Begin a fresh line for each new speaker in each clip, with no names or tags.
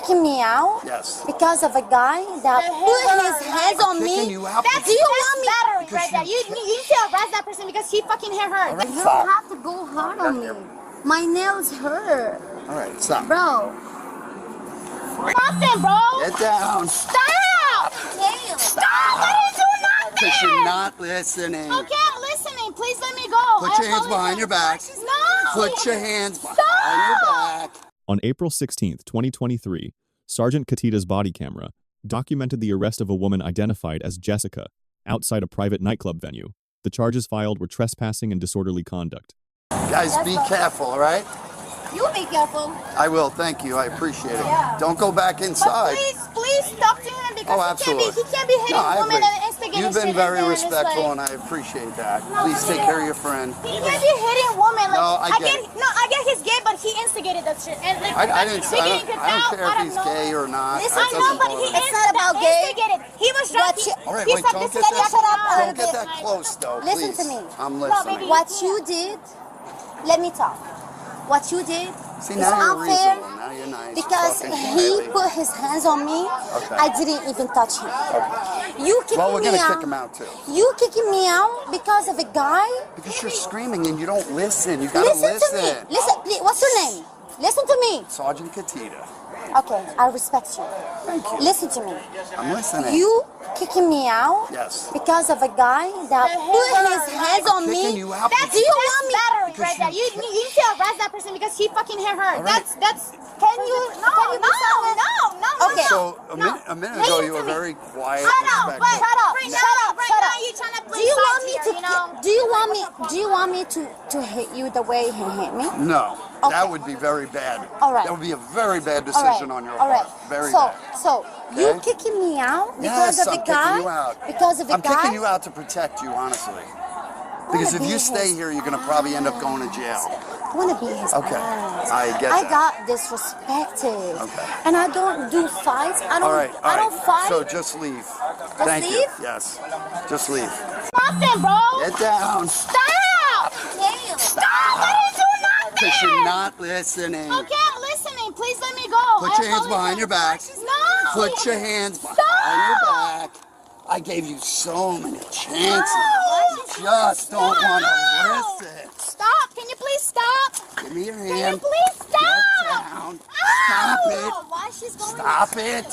kicking me out?
Yes.
Because of a guy that put his hands on me?
You out
Do you want me?
Battery right there. You need to arrest that person because he fucking hit her.
Right,
You
stop.
don't have to go hard on me. My nails hurt.
All right, stop.
Bro.
Nothing, bro.
Get down.
Stop.
Nails.
Stop. I didn't do nothing.
Because you're not listening.
Okay, I'm listening. Please let me go.
Put your hands behind your back.
No.
Put your hands behind your back.
On April 16th, 2023, Sergeant Katita's body camera documented the arrest of a woman identified as Jessica outside a private nightclub venue. The charges filed were trespassing and disorderly conduct.
Guys, be careful, all right?
You be careful.
I will, thank you. I appreciate it.
Yeah.
Don't go back inside.
But please talk to him because
absolutely.
he can't be hitting
I
women
agree.
and instigating
You've been
shit
very
like that.
respectful, and I appreciate that. Please take care of your friend.
He can't be hitting women. Like,
No, I get it.
I get he's gay, but he instigated that shit. And like,
I don't care if he's gay or not.
Listen,
That
I know,
doesn't
but
bother
he
me.
It's not about gay.
instigated. He was drunk.
All right,
he
wait,
said
don't
this
get
is
that,
a
don't get
bit.
that close, though,
Listen
please.
to me.
I'm listening.
What you did, let me talk. What you did
See,
is
now you're
unfair
reasonable. Now you're nice.
because
Fucking
he
quietly.
put his hands on me.
Okay.
I didn't even touch him. You kicking
Well, we're
me
going to
out.
kick him out, too.
You kicking me out because of a guy?
Because you're screaming and you don't listen. You got to
Listen to me. Listen, please, what's your name? Listen to me.
Sergeant Katita.
Okay, I respect you.
Thank you.
Listen to me.
I'm listening.
You kicking me out
Yes.
because of a guy that put his hands on
Kicking
me?
you out.
Do you want me?
battery
Because
right there.
you-
You need to arrest that person because he fucking hit her.
All right.
That's.
Can you be silent?
No.
Okay.
So a minute ago, you were very quiet.
Shut up,
respectful.
shut up.
Right
Shut
now-
up. Right
shut
now,
up.
you trying to play
Do you
sides
want me
here,
to?
you know?
Do you want me to hit you the way he hit me?
No,
Okay.
that would be very bad.
All right.
That would be a very bad
All right.
decision on your
All right.
part. Very
so,
bad.
So you
Okay.
kicking me out because
Yes,
of
I'm
a
kicking
guy?
you out.
Because of a
I'm
guy?
kicking you out to protect you, honestly. Because if you stay here, you're going to probably end up going to jail.
I want to be his
Okay,
ass.
I get
I
that.
got disrespected.
Okay.
And I don't do fights. I don't.
All right,
I don't fight.
So just leave. Thank you.
leave?
Yes. Just leave.
Nothing, bro.
Get down.
Stop.
Nails.
Stop. I didn't do nothing.
Because you're not listening.
Okay, I'm listening. Please let me go.
Put your hands behind your back.
No.
Put your hands behind your back. I gave you so many chances. Just don't want to listen.
Stop. Can you please stop?
Give me your
Can you
hand.
please stop?
Get down. Stop it.
Why she's going?
Stop it.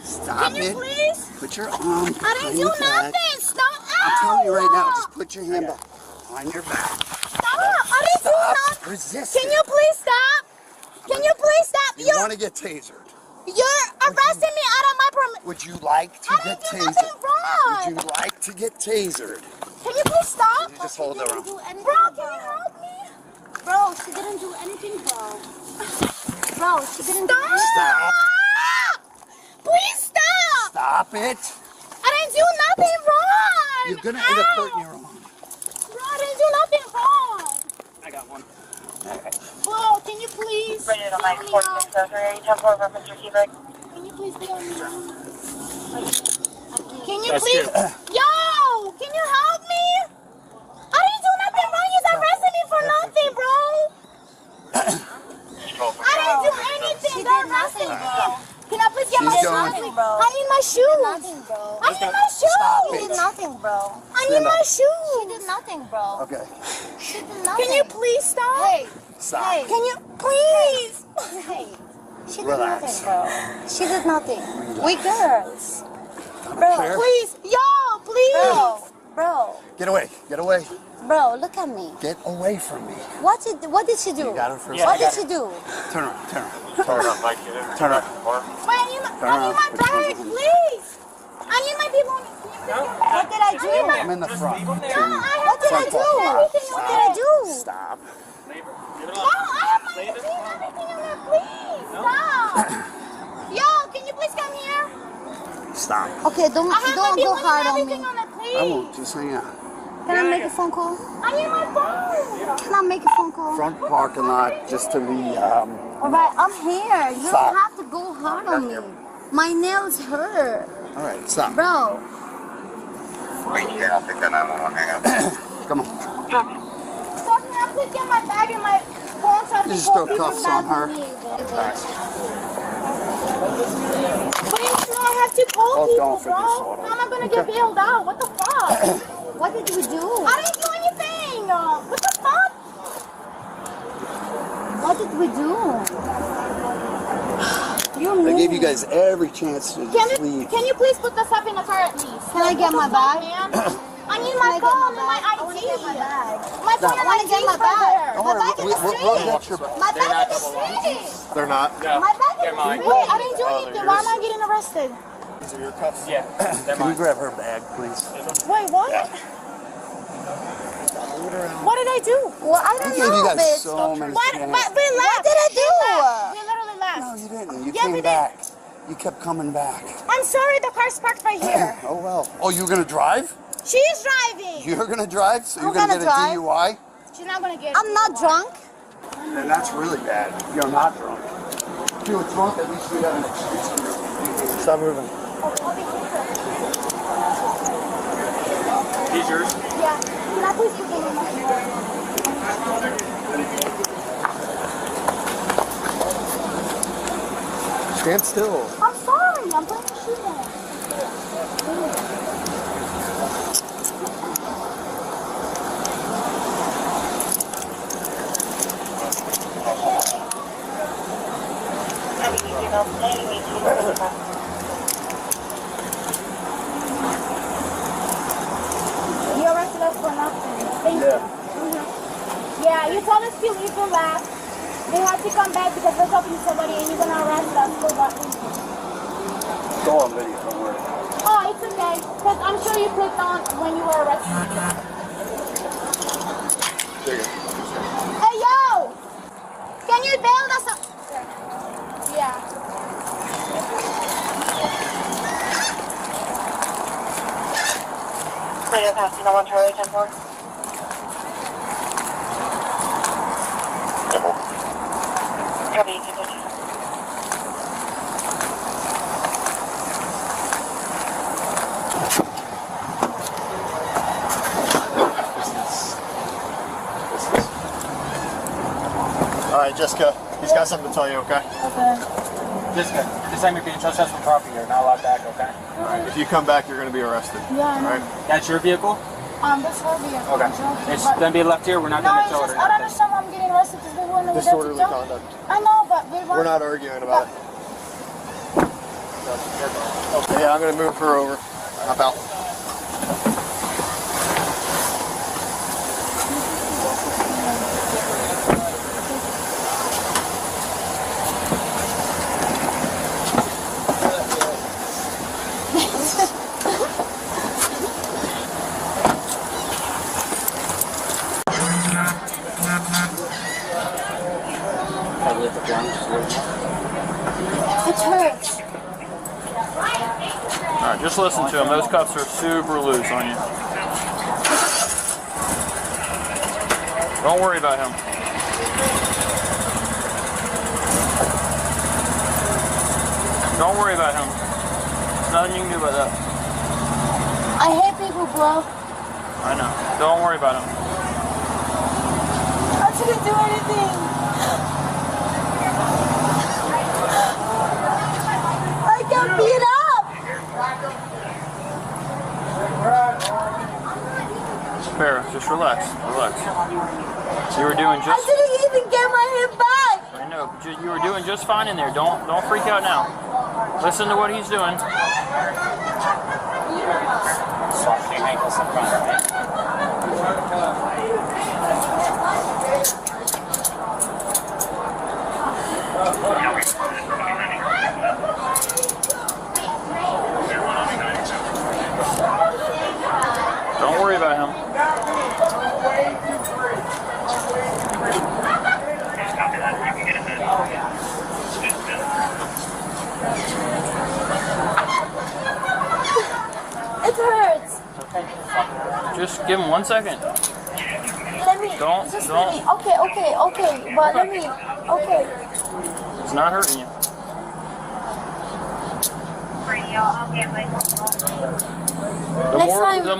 Stop
Can you
it.
please?
Put your arm
I
behind
didn't do
your back.
nothing. Stop.
I'm telling you right now,
Ow.
just put your hand behind your back.
Stop. I didn't do
Stop
nothing.
resisting.
Can you please stop? Can you please stop?
You want to get tasered.
You're arresting me out of my permit.
Would you like to
I
get
didn't do
tasered?
nothing wrong.
Would you like to get tasered?
Can you please stop?
You just hold her
Didn't
arm.
do anything,
Bro, can you help me?
Bro, she didn't do anything, bro. Bro, she didn't do anything.
Stop.
Please stop.
Stop it.
I didn't do nothing wrong.
You're going to end up hurting your arm.
Bro, I didn't do nothing wrong.
I got one.
Bro, can you please
Ready to
let
Mike
me
4603, 10 over Mr. Keebeck.
Can you please be on me? Can you please? Yo, can you help me? I didn't do nothing wrong. He's arresting me for nothing, bro. I didn't do anything. They're arresting me. Can I please get my
She's
shoes?
going.
Nothing, bro.
I need my shoes.
Nothing, bro.
I need my
She
shoes.
did nothing, bro.
I need my
She
shoes.
did nothing, bro.
Okay.
She did nothing.
Can you please stop?
Hey,
Stop.
hey,
Can you please?
hey. She did
Relax.
nothing, bro. She did nothing. We girls.
Bro,
Please, yo, please.
Bro,
Get away. Get away.
bro, look at me.
Get away from me.
What did she do?
You got her for a
What
second.
did she do?
Turn around. Turn around. Turn around. Turn around.
Wait, I need my bag, please. I need my people.
What did I do?
I'm in the front.
What did I do? What did I do?
Stop.
No, I have my everything on there, please. Stop. Yo, can you please come here?
Stop.
Okay, don't
I have my
go
people
hard
and
on
everything
me.
on it,
I
please.
won't. Just hang out.
Can I make a phone call?
I need my phone.
Can I make a phone call?
Front parking lot just to be,
All right, I'm here. You
Stop.
don't have to go hard on me. My nails hurt,
all right, stop.
bro.
Wait here, I'll take that 911, hang on.
Come on.
So can I please get my bag and my phone so I can
You just throw
call people
cuffs on
back
her.
when needed?
But you know I have to call
Both
people,
going for
bro.
disorder.
How am I gonna get bailed out? What the fuck?
What did you do?
I didn't do anything. What the fuck?
What did we do?
I gave you guys every chance to just leave.
Can you please put the stuff in the car at least?
Can I get my bag?
Man? I need my phone and my ID.
I want to get my bag.
My phone and
I want to
ID
get my
is right there.
bag. My bag in the
We'll
street.
get your bag.
My bag in the street.
They're not.
My bag in the street.
Wait, I didn't do anything. Why am I getting arrested?
These are your cuffs.
Yeah.
Can you grab her bag, please?
Wait, what? What did I do?
Well, I
I
don't
gave you
know,
guys
bitch.
so many
What?
chances.
We left.
What did I do?
We literally left.
No, you didn't. You
Yeah,
came
we did.
back. You kept coming back.
I'm sorry, the car's parked right here.
Oh, well. Oh, you gonna drive?
She's driving.
You're gonna drive? So you're
I'm
gonna
gonna
get a
drive.
DUI?
She's not gonna get it.
I'm not drunk.
Then that's really bad. You're not drunk. If you were drunk, at least we got an excuse.
Stop moving.
These yours?
Yeah. Can I please put them in my car?
Stand still.
I'm sorry. I'm putting the shoe on. You arrested us for nothing. Thank you. Yeah, you told us to leave the lab. They had to come back because we're talking to somebody and you're gonna arrest us for what reason?
Go on video, don't worry.
Oh, it's okay. Because I'm sure you clicked on when you were arrested. Hey, yo! Can you bail us up? Yeah.
Radio passing on Charlie 10-4. Copy, continue.
All right, Jessica. He's got something to tell you, okay?
Jessica, this time you're being trespassed from property. You're not allowed back, okay?
All right. If you come back, you're going to be arrested.
Yeah, I know.
All right.
That's your vehicle?
This will be
Okay. It's gonna be left here. We're not
No,
gonna
it's
tow it
just,
or
I don't
nothing.
understand why I'm getting arrested because they wouldn't
Disorderly conduct.
I know, but we
We're not arguing about it. Okay, yeah, I'm going to move her over. Hop out.
It hurts.
All right, just listen to him. Those cuffs are super loose on you. Don't worry about him. Don't worry about him. There's nothing you can do about that.
I hate people, bro.
I know. Don't worry about him.
I didn't do anything. I got beat up.
Farrah, just relax. Relax. You were doing
I
just.
didn't even get my hip back.
I know. But you were doing just fine in there. Don't freak out now. Listen to what he's doing.
Soft your ankles in front, right?
Don't worry about him.
It hurts.
Just give him 1 second.
Let me.
Don't-
Just
don't.
let me. Okay. But let me. Okay.
It's not hurting you. The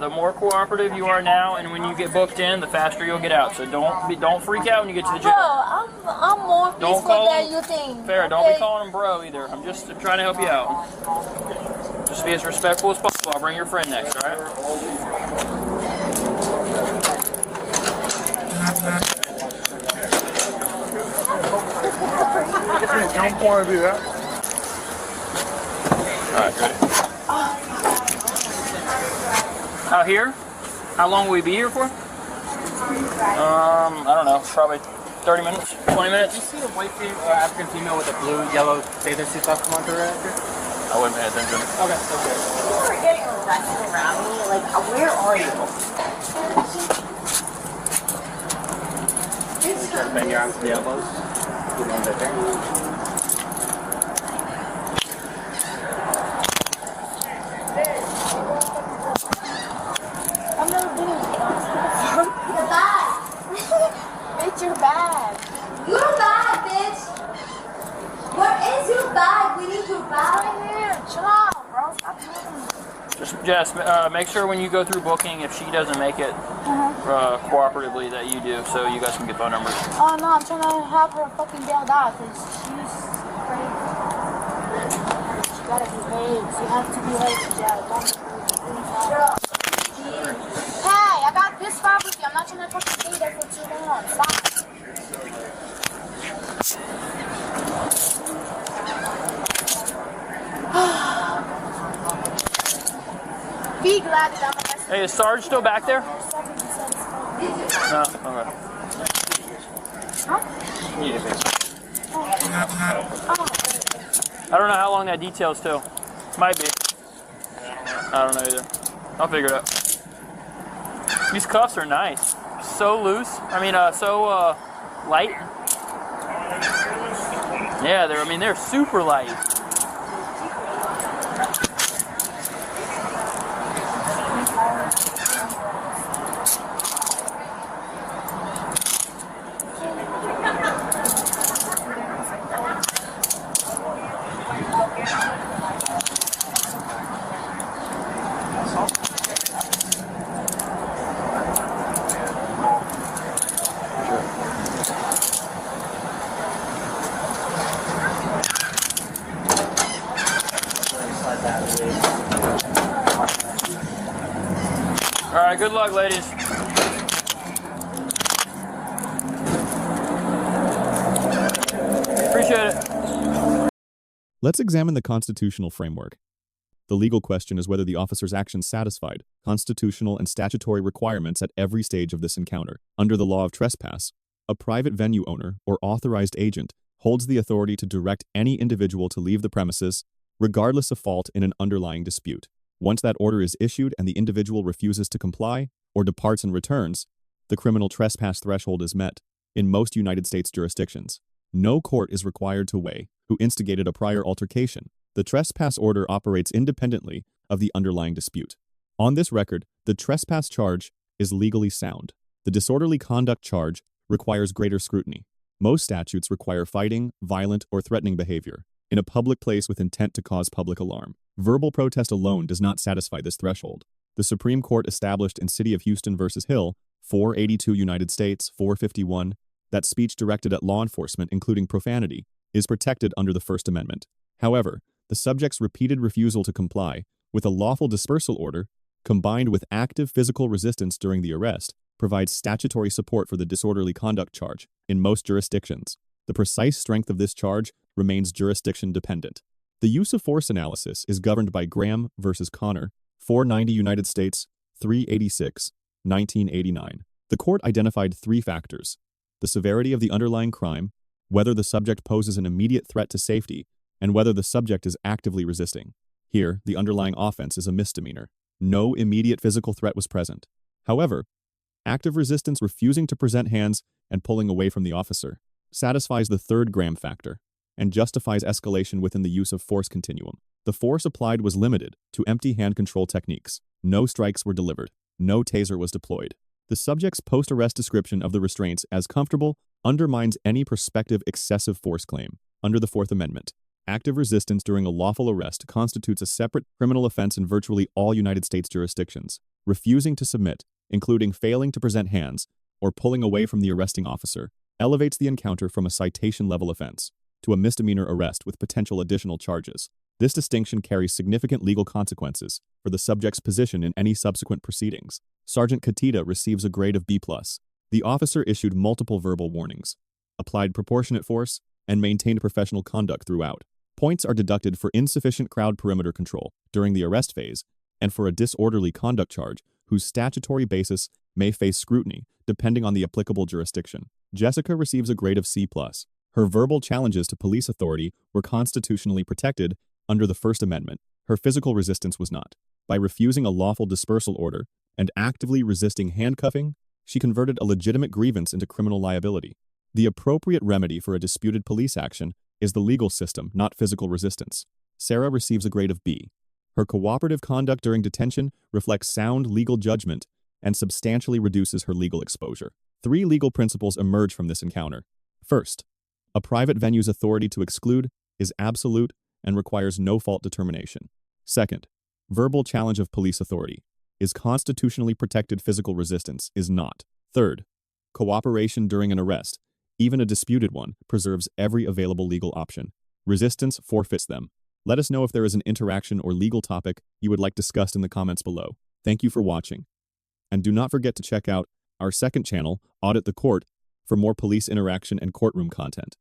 more cooperative you are now, and when you get booked in, the faster you'll get out. So don't freak out when you get to the
Bro,
jail.
I'm
I'm more
Don't
peaceful
call
than
him.
you think.
Fair, don't
okay?
be calling him bro either. I'm just trying to help you out. Just be as respectful as possible. I'll bring your friend next, alright?
Don't want to do that.
Alright, ready? Out here? How long will we be here for? I don't know, probably 30 minutes, 20 minutes.
Did you see a white female, African female with a blue, yellow bathing suit come on through right after?
I wouldn't pay attention.
Okay, okay.
You were getting arrested around me. Like, where are you?
Try to bang your arms to the elbows. You want that there?
I'm never doing it.
Your bag.
It's your bag.
Your bag, bitch. Where is your bag? We need your bag.
Right here. Chill out, bro. Stop doing it.
Just, Jess, make sure when you go through booking, if she doesn't make it cooperatively, that you do, so you guys can get phone numbers.
Oh no, I'm trying to have her fucking bailed out because she's crazy. She gotta behave. She has to behave in jail. Don't Hey, I got pissed off with you. I'm not trying to fucking stay there for too long. Stop. Be glad that I'm arrested.
Hey, is Sarge still back there? No? Okay. I don't know how long that details till. Might be. I don't know either. I'll figure it out. These cuffs are nice. So loose. I mean, so light. Yeah, they're super light. All right, good luck, ladies. Appreciate it.
Let's examine the constitutional framework. The legal question is whether the officer's actions satisfied constitutional and statutory requirements at every stage of this encounter. Under the law of trespass, a private venue owner or authorized agent holds the authority to direct any individual to leave the premises, regardless of fault in an underlying dispute. Once that order is issued and the individual refuses to comply or departs and returns, the criminal trespass threshold is met in most United States jurisdictions. No court is required to weigh who instigated a prior altercation. The trespass order operates independently of the underlying dispute. On this record, the trespass charge is legally sound. The disorderly conduct charge requires greater scrutiny. Most statutes require fighting, violent, or threatening behavior in a public place with intent to cause public alarm. Verbal protest alone does not satisfy this threshold. The Supreme Court established in City of Houston v. Hill, 482 United States 451, that speech directed at law enforcement, including profanity, is protected under the First Amendment. However, the subject's repeated refusal to comply with a lawful dispersal order, combined with active physical resistance during the arrest, provides statutory support for the disorderly conduct charge in most jurisdictions. The precise strength of this charge remains jurisdiction-dependent. The use of force analysis is governed by Graham v. Connor, 490 United States 386, 1989. The court identified three factors: the severity of the underlying crime, whether the subject poses an immediate threat to safety, and whether the subject is actively resisting. Here, the underlying offense is a misdemeanor. No immediate physical threat was present. However, active resistance, refusing to present hands, and pulling away from the officer satisfies the third Graham factor and justifies escalation within the use of force continuum. The force applied was limited to empty hand control techniques. No strikes were delivered. No taser was deployed. The subject's post-arrest description of the restraints as comfortable undermines any prospective excessive force claim. Under the Fourth Amendment, active resistance during a lawful arrest constitutes a separate criminal offense in virtually all United States jurisdictions. Refusing to submit, including failing to present hands or pulling away from the arresting officer, elevates the encounter from a citation-level offense to a misdemeanor arrest with potential additional charges. This distinction carries significant legal consequences for the subject's position in any subsequent proceedings. Sergeant Katita receives a grade of B+. The officer issued multiple verbal warnings, applied proportionate force, and maintained professional conduct throughout. Points are deducted for insufficient crowd perimeter control during the arrest phase and for a disorderly conduct charge whose statutory basis may face scrutiny depending on the applicable jurisdiction. Jessica receives a grade of C+. Her verbal challenges to police authority were constitutionally protected under the First Amendment. Her physical resistance was not. By refusing a lawful dispersal order and actively resisting handcuffing, she converted a legitimate grievance into criminal liability. The appropriate remedy for a disputed police action is the legal system, not physical resistance. Sarah receives a grade of B. Her cooperative conduct during detention reflects sound legal judgment and substantially reduces her legal exposure. 3 legal principles emerge from this encounter. First, a private venue's authority to exclude is absolute and requires no fault determination. Second, verbal challenge of police authority is constitutionally protected, physical resistance is not. Third, cooperation during an arrest, even a disputed one, preserves every available legal option. Resistance forfeits them. Let us know if there is an interaction or legal topic you would like discussed in the comments below. Thank you for watching. And do not forget to check out our second channel, Audit the Court, for more police interaction and courtroom content.